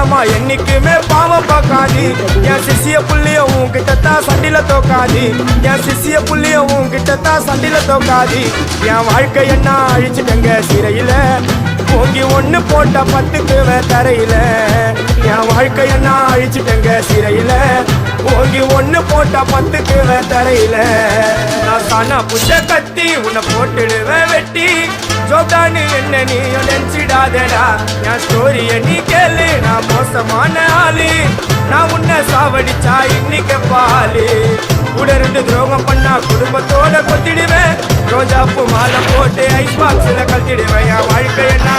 ஆமா என்னைக்குமே பாவம் பார்க்காது என் சிசிய புள்ளிய உன்கிட்டத்தான் சண்டில தோக்காது என் சிசிய புள்ளிய உன்கிட்டத்தான் சண்டில தோக்காது என் வாழ்க்கை என்ன அழிச்சுட்டங்க சிறையில ஓங்கி ஒண்ணு போட்ட 10க்கு தரையில என் வாழ்க்கை என்ன அழிச்சுட்டங்க சிறையில ஓங்கி ஒண்ணு போட்ட 10க்கு தரையில நான் தானா புஷ கத்தி உன்னை போட்டுடுவேன் வெட்டி ஜோப்டானு என்ன நீ நினைச்சிடாதடா என் ஸ்டோரிய நீ கேளு நான் மோசமான ஆளு நான் உன்னை சாவடிச்சா இன்னைக்கு பாலு உடருந்து துரோகம் பண்ணா குடும்பத்தோட கொத்திடுவேன் ரோஜாப்பு மாலை போட்டு ஐஸ் பாக்ஸ்ல கத்திடுவேன் என் வாழ்க்கை என்ன